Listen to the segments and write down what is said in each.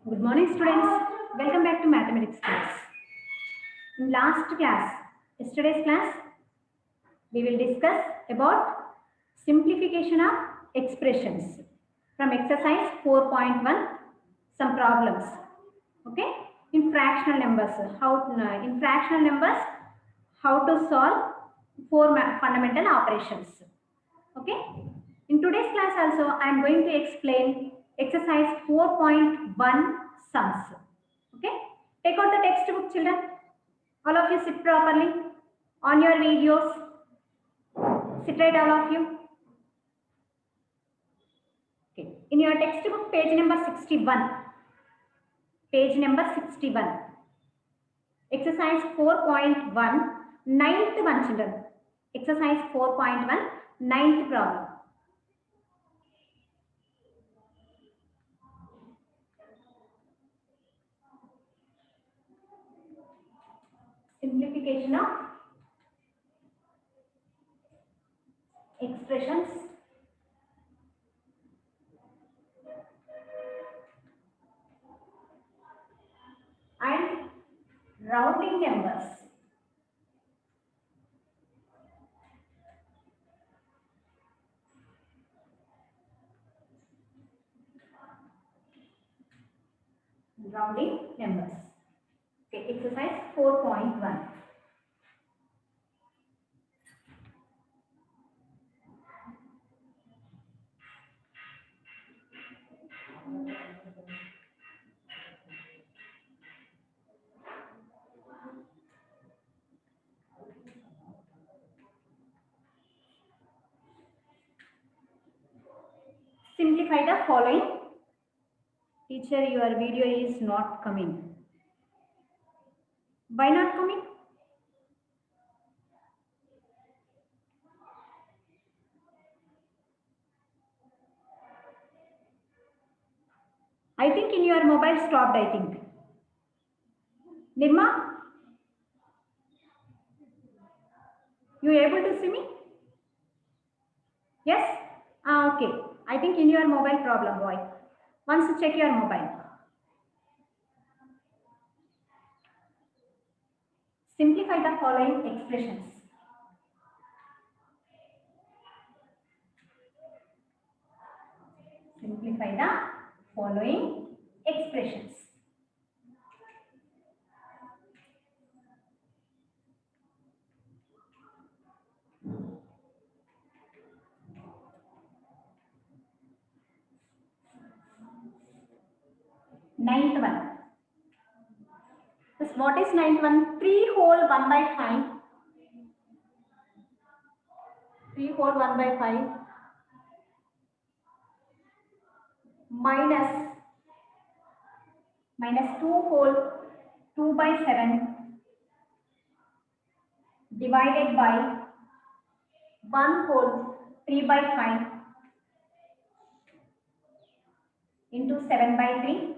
Good morning, students. Welcome back to mathematics class. In yesterday's class, we will discuss about simplification of expressions from exercise 4.1. Some problems. Okay, in fractional numbers, how to solve four fundamental operations. Okay, in today's class also I am going to explain exercise 4.1 sums. Okay, take out the textbook, children. All of you sit properly on your videos. Sit right, all of you. Okay, in your textbook, page number 61. Page number 61. Exercise 4.1, ninth one, children. Exercise 4.1, ninth problem. Simplification of expressions and rounding numbers. Rounding numbers. Okay, exercise 4.1. Simplify the following. Teacher, your video is not coming. Why not coming? I think in your mobile stopped, I think. Nirma, you able to see me? Yes? Okay. I think in your mobile problem, boy. Once check your mobile. Simplify the following expressions. Simplify the following expressions. Ninth one. What is ninth one? 3 whole 1 by 5. 3 whole 1 by 5 minus 2 whole 2 by 7 divided by 1 whole 3 by 5 into 7 by 3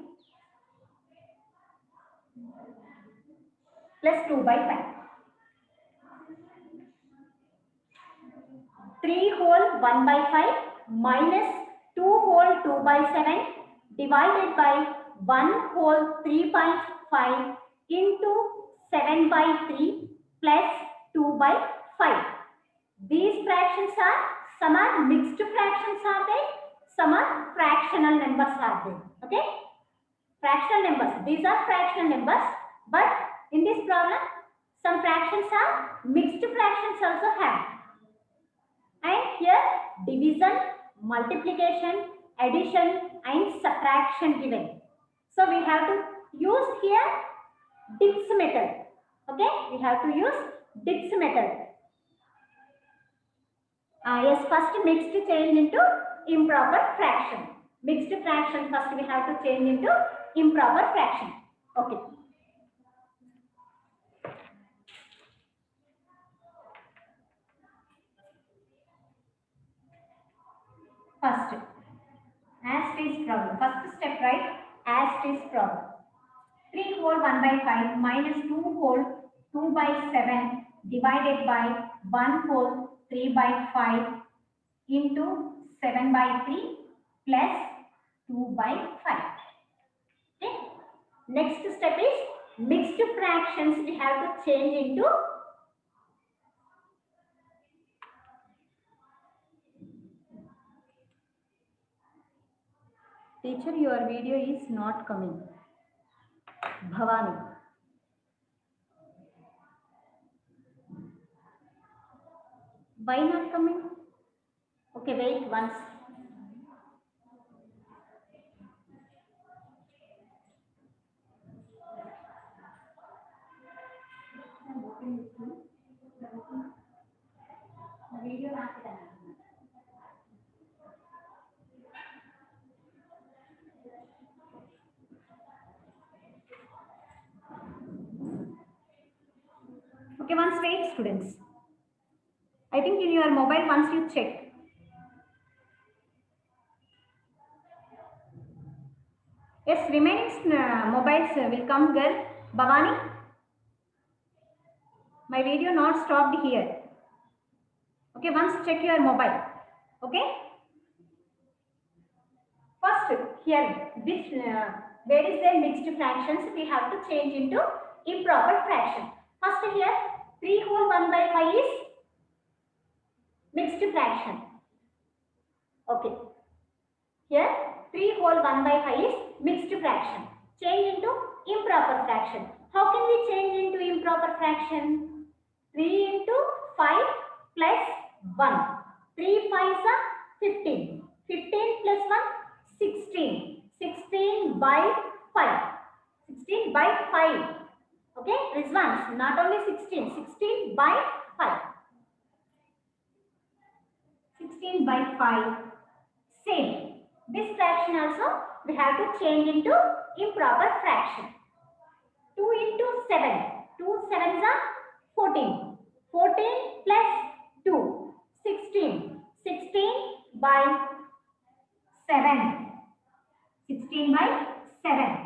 plus 2 by 5. 3 whole 1 by 5 minus 2 whole 2 by 7 divided by 1 whole 3 by 5 into 7 by 3 plus 2 by 5. These fractions are, some are mixed fractions are there, some are fractional numbers are there. Okay? Fractional numbers. These are fractional numbers, but in this problem, some fractions are mixed fractions also have. And here division, multiplication, addition and subtraction given. So we have to use here Dix method. Okay, we have to use Dix method. Yes, first mixed change into improper fraction. Mixed fraction first we have to change into improper fraction. Okay. First, as is problem. First step, right? As is problem. 3 whole 1 by 5 minus 2 whole 2 by 7 divided by 1 whole 3 by 5 into 7 by 3 plus 2 by 5. Okay? Next step is mixed fractions. We have to change into teacher. Your video is not coming. Bhavani. Why not coming? Okay, wait once. Video okay, once wait students. I think in your mobile once you check. Yes, remaining mobiles will come girl. Bhavani. My video not stopped here. Okay, once check your mobile. Okay. First, here, this where is there mixed fractions? We have to change into improper fraction. First here, 3 whole 1 by 5 is mixed fraction. Okay. Here, 3 whole 1 by 5 is mixed fraction. Change into improper fraction. How can we change into improper fraction? 3 into 5 plus 1. 3 5s are 15. 15 plus 1, 16. 16 by 5. 16 by 5. Okay, Rizwan, not only 16. 16 by 5. 16 by 5. Same. This fraction also we have to change into improper fraction. 2 into 7. 2 7s are 14. 14 plus 2. 16. 16 by 7. 16 by 7.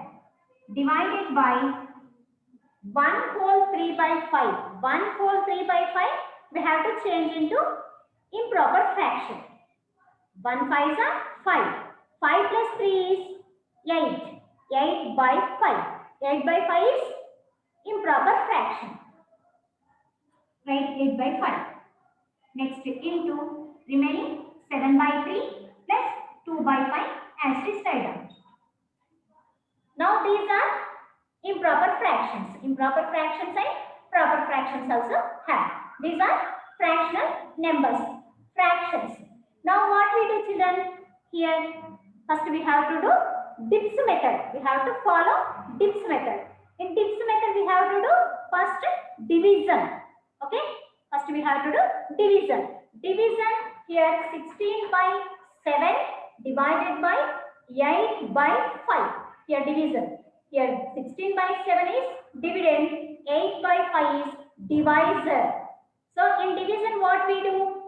Divided by 1 whole 3 by 5. 1 whole 3 by 5 we have to change into improper fraction. 1 5s are 5. 5 plus 3 is 8. 8 by 5. 8 by 5 is improper fraction. Write 8 by 5. Next into remaining 7 by 3 plus 2 by 5 as it is write down. Now these are improper fractions. Improper fractions and proper fractions also have. These are fractional numbers. Fractions. Now what we do children? Here first we have to do dips method. We have to follow dips method. In dips method we have to do first division. Okay. First we have to do division. Division here 16 by 7 divided by 8 by 5. Here division. Here 16 by 7 is dividend. 8 by 5 is divisor. So in division what we do?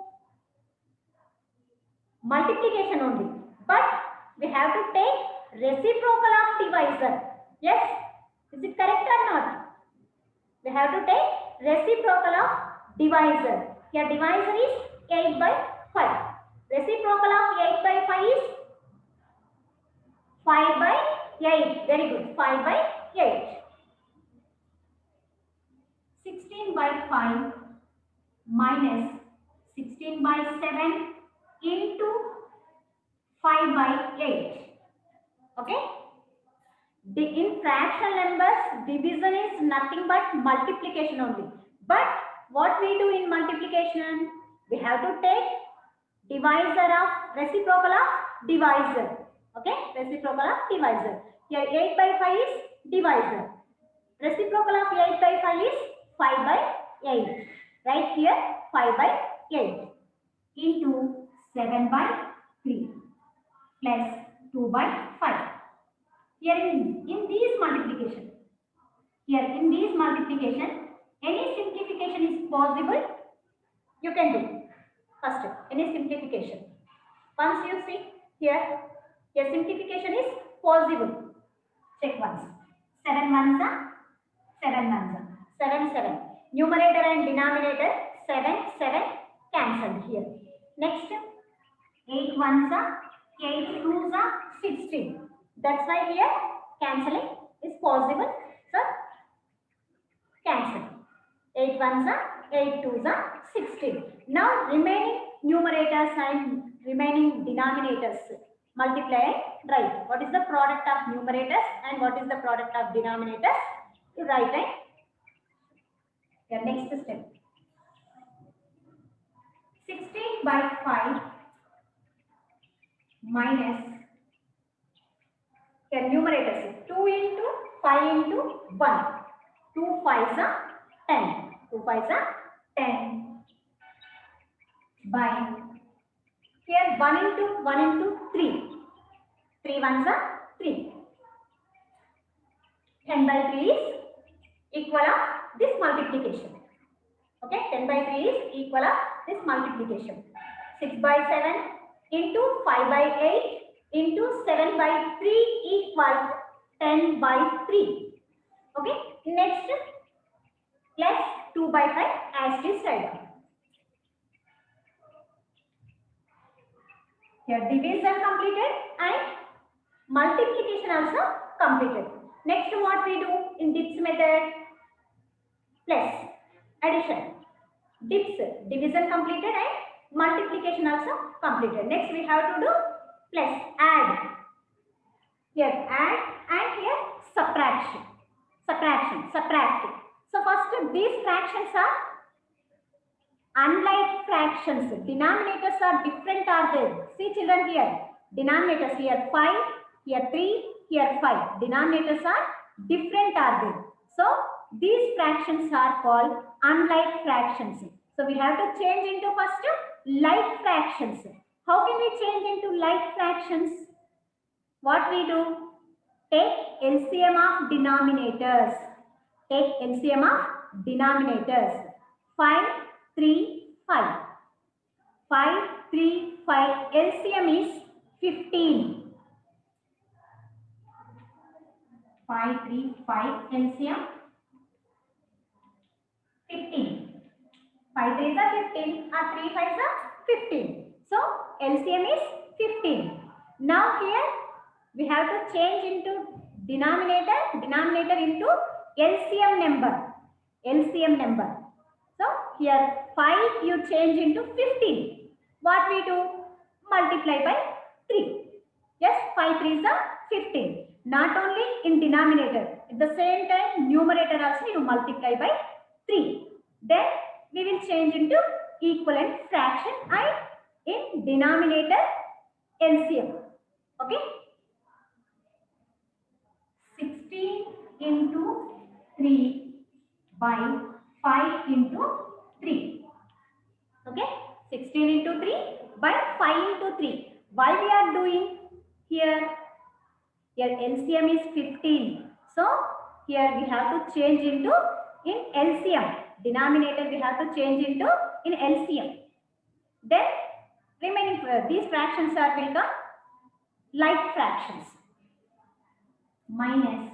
Multiplication only. But we have to take reciprocal of divisor. Yes? Is it correct or not? We have to take reciprocal of divisor. Here divisor is 8 by 5. Reciprocal of 8 by 5 is 5 by 8. Very good. 5 by 8. 16 by 5 minus 16 by 7 into 5 by 8. Okay? In fractional numbers, division is nothing but multiplication only. But what we do in multiplication? We have to take divisor of reciprocal of divisor. Okay? Reciprocal of divisor. Here 8 by 5 is divisor. Reciprocal of 8 by 5 is 5 by 8. Right here 5 by 8 into 7 by 3 plus 2 by 5. Here in these multiplication, any simplification is possible, you can do. First, any simplification. Once you see here simplification is possible. Check once. 7 ones are 7 ones are 7 7. Numerator and denominator 7 7 cancelled here. Next 8 ones are 8 twos are 16. That's why here cancelling is possible. So cancel. 8 ones are 8 twos are 16. Now remaining numerators and remaining denominators multiply and write. What is the product of numerators and what is the product of denominators? You write it. Your next step. 16 by 5 minus, your numerators 2 into 5 into 1. 2 5s are 10. 2 5s are 10 by, here 1 into 3. 3 ones are 3. 10 by 3 is equal of this multiplication. Okay, 10 by 3 is equal of this multiplication. 6 by 7 into 5 by 8 into 7 by 3 equals 10 by 3. Okay, next plus 2 by 5 as it is right now. Here division completed and multiplication also completed. Next what we do in dips method? Plus addition. Dips, division completed and multiplication also completed. Next we have to do plus add. Here add and here subtraction. Subtract. So first these fractions are unlike fractions. Denominators are different are there. See children here. Denominators here 5, here 3, here 5. Denominators are different are there. So these fractions are called unlike fractions. So we have to change into first like fractions. How can we change into like fractions? What we do? Take LCM of denominators. Take LCM of denominators. 5, 3, 5. 5, 3, 5. LCM is 15. 5, 3, 5. LCM 15. 5 3s are 15. 3 5s are 15. So LCM is 15. Now here we have to change into denominator into LCM number. So here 5 you change into 15. What we do? Multiply by 3. Yes, 5 3s are 15. Not only in denominator, at the same time numerator also you multiply by 3. Then we will change into equivalent fraction and in denominator LCM. Okay. 16 into 3 by 5 into 3. Okay. 16 into 3 by 5 into 3. Why we are doing here? Here LCM is 15. So here we have to change into in LCM. Denominator we have to change into in LCM. Then remaining these fractions are will come like fractions. Minus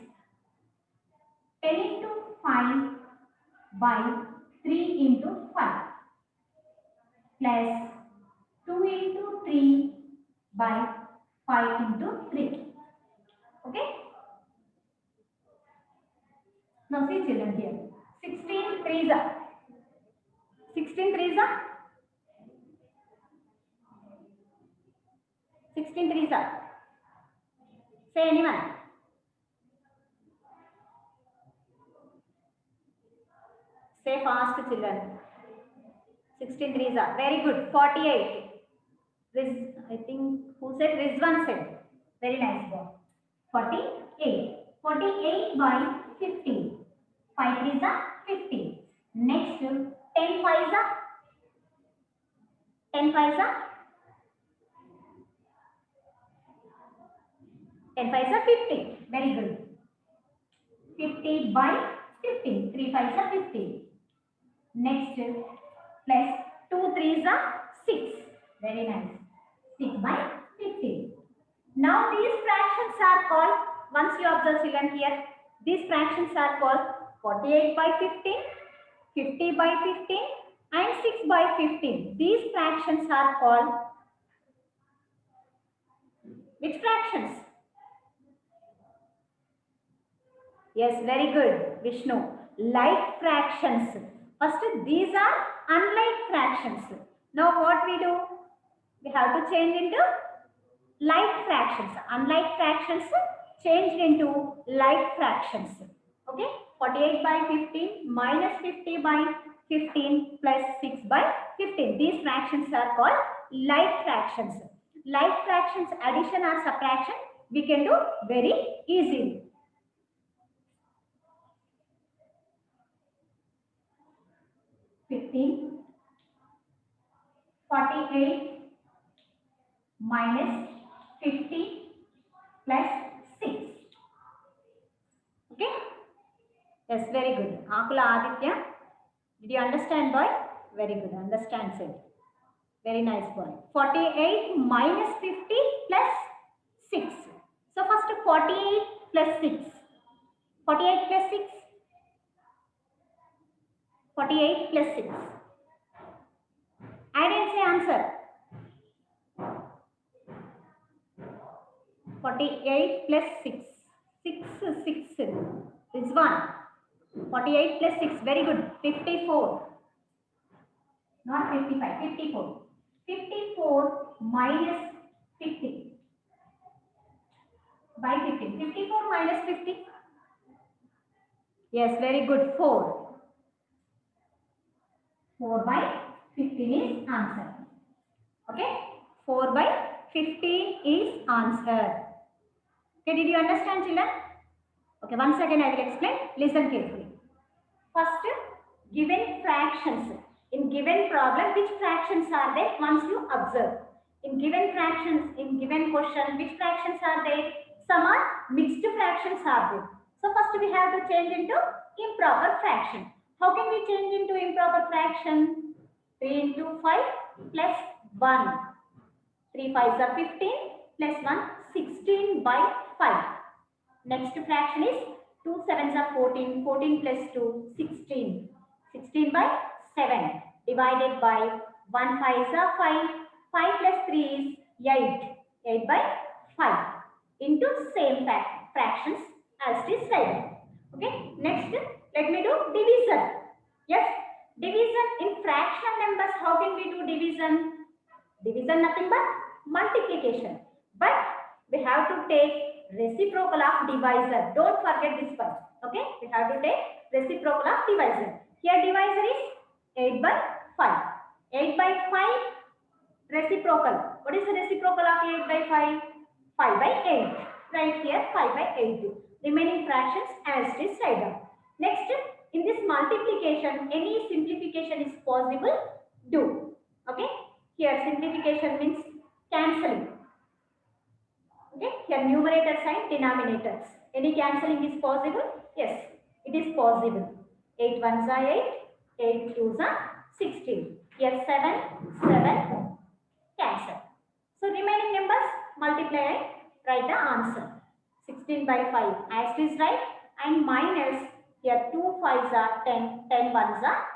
10 into 5 by 3 into 5 plus 2 into 3 by 5 into 3. Okay. Now see children here. 16 3s are 16 3s are 16 3s are. Say anyone. Say fast children. 16 3s are. Very good. 48. I think who said Rizwan said. Very nice boy. 48. 48 by 15. 5 3s are 15. Next 10 5s are 10 5s are 10 5s are 50. Very good. 50 by 15. 3 5s are 50. Next plus 2 3s are 6. Very nice. 6 by 15. Now these fractions are called, once you observe children here, these fractions are called 48 by 15, 50 by 15 and 6 by 15. These fractions are called which fractions? Yes, very good, Vishnu. Like fractions. First, these are unlike fractions. Now what we do? We have to change into like fractions. Unlike fractions changed into like fractions. Okay, 48 by 15 minus 50 by 15 plus 6 by 15. These fractions are called like fractions. Like fractions addition or subtraction we can do very easily. 15, 48 minus 50 plus 6. Okay? Yes, very good. Akula Aditya, did you understand, boy? Very good. Understand, sir. Very nice, boy. 48 minus 50 plus 6. So first 48 plus 6. 48 plus 6. 48 plus 6. I didn't say answer. 48 plus 6. 6. This one. 48 plus 6. Very good. 54. Not 55. 54. 54 minus 50 by 15. 54 minus 50. Yes, very good. 4. 4 by 15 is answer. Okay. 4 by 15 is answer. Okay, did you understand, children? Okay, once again I will explain. Listen carefully. First, given fractions. In given problem, which fractions are there? Once you observe. In given fractions, in given question, which fractions are there? Some are mixed fractions are there. So first we have to change into improper fraction. How can we change into improper fraction? 3 into 5 plus 1. 3 5s are 15 plus 1, 16 by 5. Next fraction is 2 7s are 14, 14 plus 2, 16. 16 by 7 divided by 1 5s are 5, 5 plus 3 is 8, 8 by 5 into same fractions as it is right. Okay, next let me do division. Yes, division in fractional numbers. How can we do division? Division nothing but multiplication. But we have to take reciprocal of divisor. Don't forget this one. Okay, we have to take reciprocal of divisor. Here divisor is 8 by 5. 8 by 5 reciprocal. What is the reciprocal of 8 by 5? 5 by 8. Right here 5 by 8. Remaining fractions as it is right down. Next, in this multiplication, any simplification is possible. Do. Okay. Here simplification means cancelling. Okay. Here numerator sign, denominators. Any cancelling is possible? Yes, it is possible. 8 ones are 8, 8 twos are 16. Here 7, 7 cancel. So remaining numbers multiply and write the answer. 16 by 5 as it is right, and minus here 2 5s are 10, 10 ones are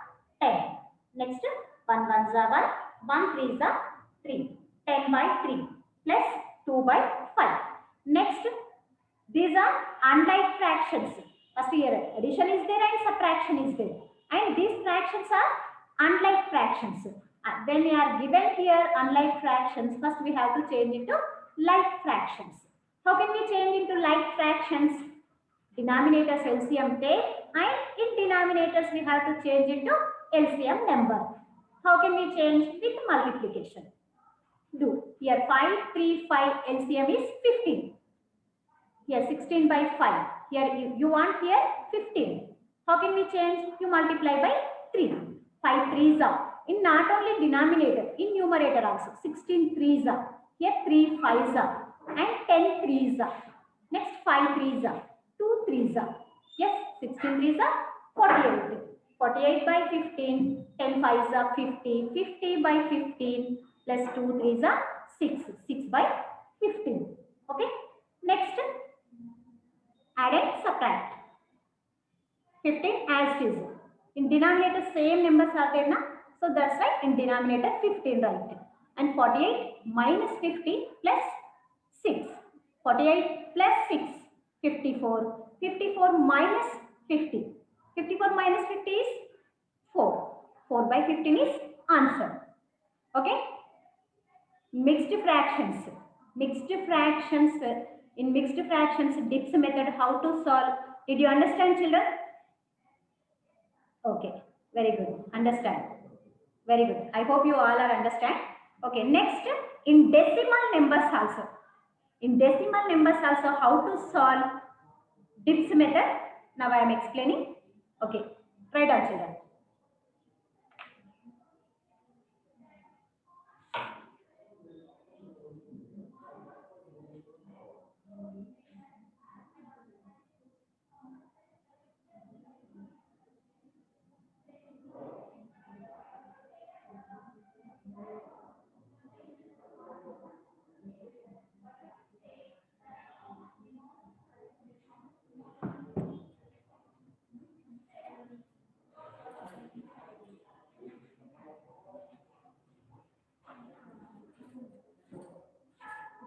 10. Next 1 ones are 1, 1 3s are 3. 10 by 3 plus 2 by 5. Next, these are unlike fractions. First here addition is there and subtraction is there. And these fractions are unlike fractions. When we are given here unlike fractions, first we have to change into like fractions. How can we change into like fractions? Denominators LCM take, and in denominators we have to change into LCM number. How can we change? With multiplication. Do. Here 5, 3, 5 LCM is 15. Here 16 by 5. Here you want here 15. How can we change? You multiply by 3. 5 3s are. In not only denominator, in numerator also. 16 3s are. Here 3 5s are. And 10 3s are. Next 5 3s are. 2 3s are. Yes, 16 3s are 48. 48 by 15. 10 5s are 50. 50 by 15 plus 2 3s are 6. 6 by 15. Okay. Next, add and subtract. 15 as it is. In denominator same numbers are there na? So that's why in denominator 15 right. And 48 minus 50 plus 6. 48 plus 6. 54. 54 minus 50. 54 minus 50 is 4. 4 by 15 is answer. Okay. Mixed fractions. Mixed fractions. In mixed fractions, DIPS method, how to solve? Did you understand, children? Okay. Very good. Understand. Very good. I hope you all are understand. Okay. Next, in decimal numbers also. In decimal numbers also, how to solve DIPS method? Now I am explaining. Okay. Write down, children.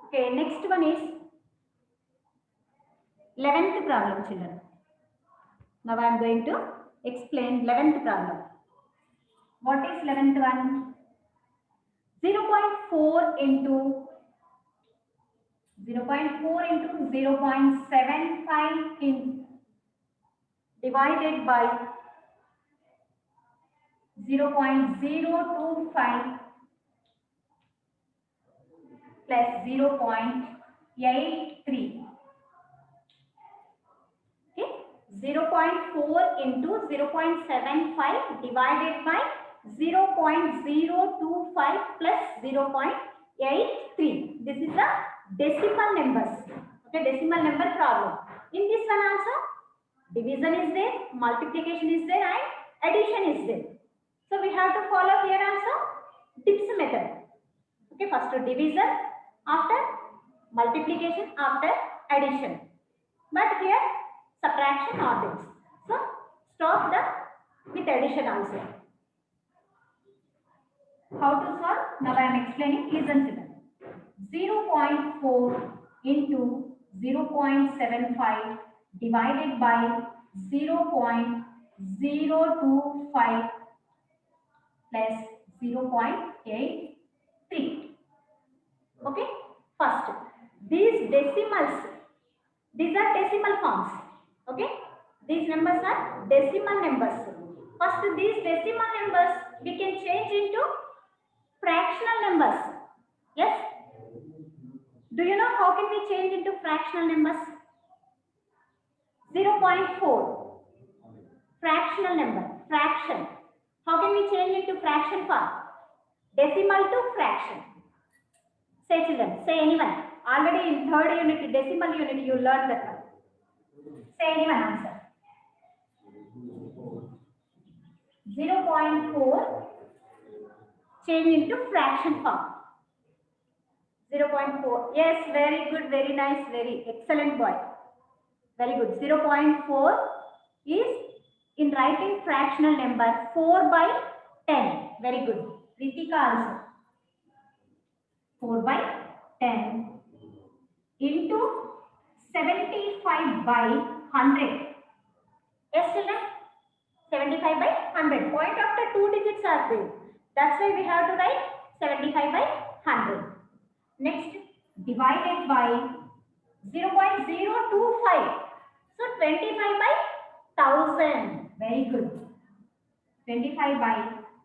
Okay, next one is 11th problem, children. Now I am going to explain 11th problem. What is 11th one? 0.4 into 0.75 divided by 0.025 plus 0.83. Okay, 0.4 into 0.75 divided by 0.025 plus 0.83. This is the decimal numbers. Okay, decimal number problem. In this one also, division is there, multiplication is there, and addition is there. So we have to follow here also DIPS method. Okay, first division, after multiplication, after addition. But here subtraction or this. So stop the with addition also. How to solve? Now I am explaining. Listen to them. 0.4 into 0.75 divided by 0.025 plus 0.83. Okay. First, these decimals. These are decimal forms. Okay. These numbers are decimal numbers. First, these decimal numbers we can change into fractional numbers. Yes. Do you know how can we change into fractional numbers? 0.4. Fractional number. Fraction. How can we change into fraction form? Decimal to fraction. Say children. Say anyone. Already in third unit, decimal unit, you learned that one. Say anyone answer. 0.4 change into fraction form. 0.4. Yes, very good, very nice, very excellent boy. Very good. 0.4 is in writing fractional number 4 by 10. Very good. Ritika also. 4 by 10 into 75 by 100. Yes, children? 75 by 100. Point after 2 digits are there. That's why we have to write 75 by 100. Next, divided by 0.025. So 25 by 1000. Very good. 25 by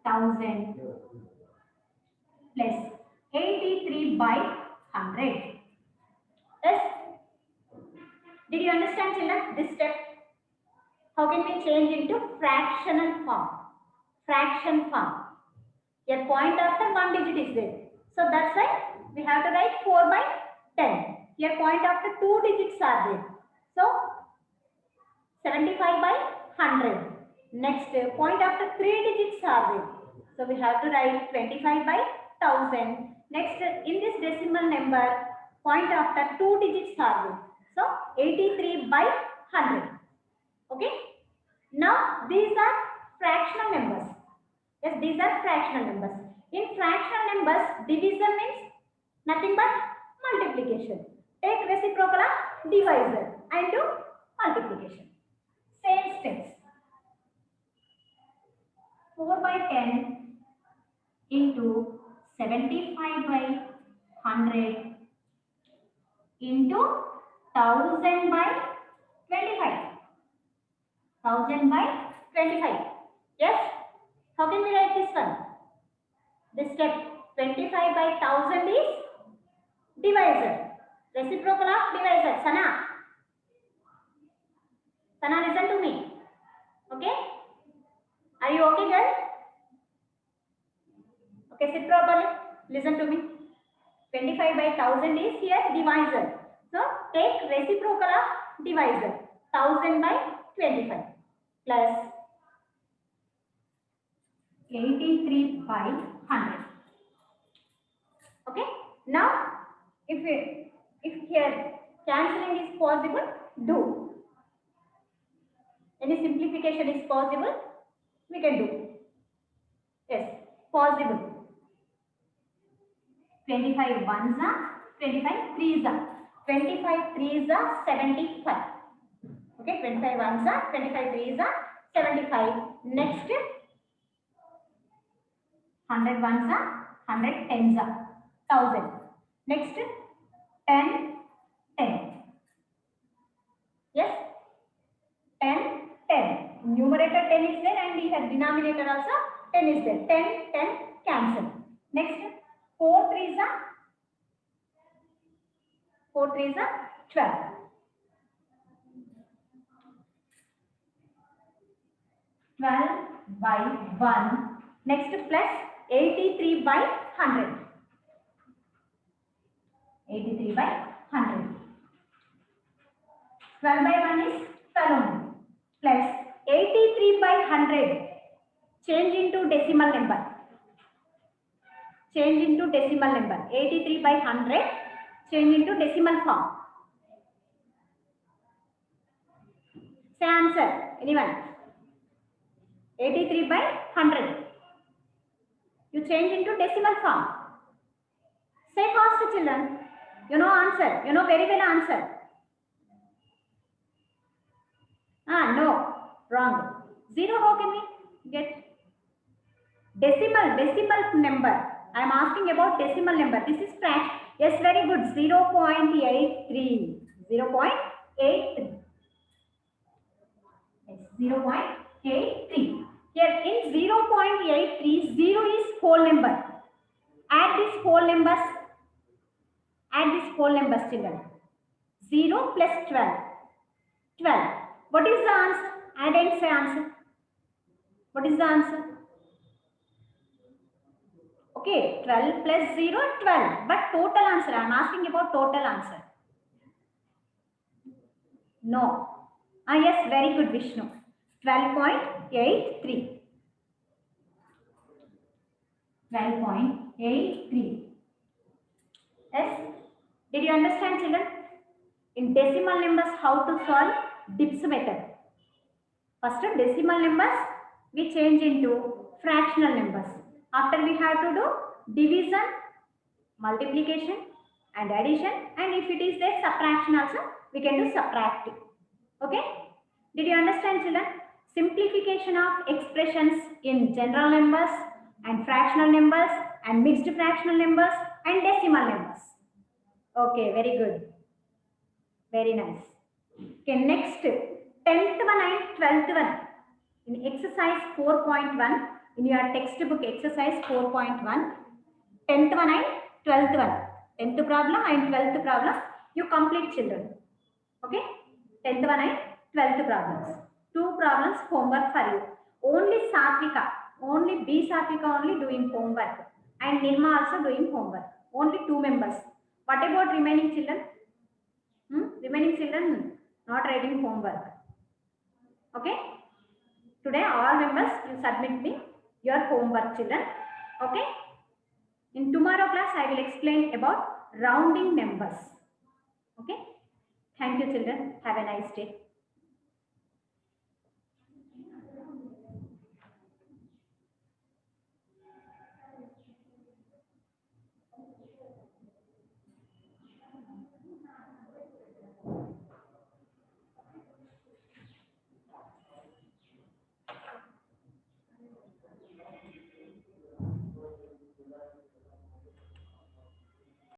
1000 plus 83 by 100. Yes. Did you understand, children, this step? How can we change into fractional form? Fraction form. Your point after 1 digit is there. So that's why we have to write 4 by 10. Your point after 2 digits are there. So 75 by 100. Next, point after 3 digits are there. So we have to write 25 by 1000. Next, in this decimal number, point after 2 digits are there. So 83 by 100. Okay. Now these are fractional numbers. Yes, these are fractional numbers. In fractional numbers, division means nothing but multiplication. Take reciprocal of divisor and do multiplication. Same steps. 4 by 10 into 75 by 100 into 1000 by 25. 1000 by 25. Yes? How can we write this one? This step 25 by 1000 is divisor. Reciprocal of divisor. Sana. Sana, listen to me. Okay? Are you okay, girl? Okay, sit properly. Listen to me. 25 by 1000 is here divisor. So take reciprocal of divisor. 1000 by 25 plus 83 by 100. Okay. Now, if here cancelling is possible, do. Any simplification is possible, we can do. Yes, possible. 25 ones are 25 threes are 25 threes are 75. Okay, 25 ones are 25 threes are 75. Next, 100 ones are 100 tens are 1000. Next, 10 10. Yes, 10 10. Numerator 10 is there and we have denominator also 10 is there. 10 10 cancel. Next, 4 threes are 12. 12 by 1. Next, plus 83 by 100. 83 by 100. 12 by 1 is 12 only. Plus 83 by 100. Change into decimal number. Change into decimal number. 83 by 100. Change into decimal form. Say answer. Anyone? 83 by 100. You change into decimal form. Say fast, children. You know answer. You know very well answer. No. Wrong. 0 how can we get? Decimal number. I am asking about decimal number. This is fraction. Yes, very good. 0.83. 0.83. Yes, 0.83. Here in 0.83, 0 is whole number. Add these whole numbers. Add these whole numbers, children. 0 plus 12. 12. What is the answer? Add and say answer. What is the answer? Okay, 12 plus 0, 12. But total answer, I am asking about total answer. No. Yes, very good, Vishnu. 12.83. 12.83. Yes. Did you understand, children? In decimal numbers, how to solve DIPS method. First, decimal numbers we change into fractional numbers. After we have to do division, multiplication and addition, and if it is there subtraction also, we can do subtracting. Okay? Did you understand, children? Simplification of expressions in general numbers and fractional numbers and mixed fractional numbers and decimal numbers. Okay, very good. Very nice. Okay, next, 10th one and 12th one. In exercise 4.1, in your textbook exercise 4.1, 10th one and 12th one. 10th problem and 12th problem, you complete, children. Okay? 10th one and 12th problems. 2 problems homework for you. Only Satvika, only B Satvika only doing homework. And Nirma also doing homework. Only 2 members. What about remaining children? Remaining children not writing homework. Okay? Today all members you submit me your homework, children. Okay? In tomorrow class I will explain about rounding numbers. Okay? Thank you, children. Have a nice day.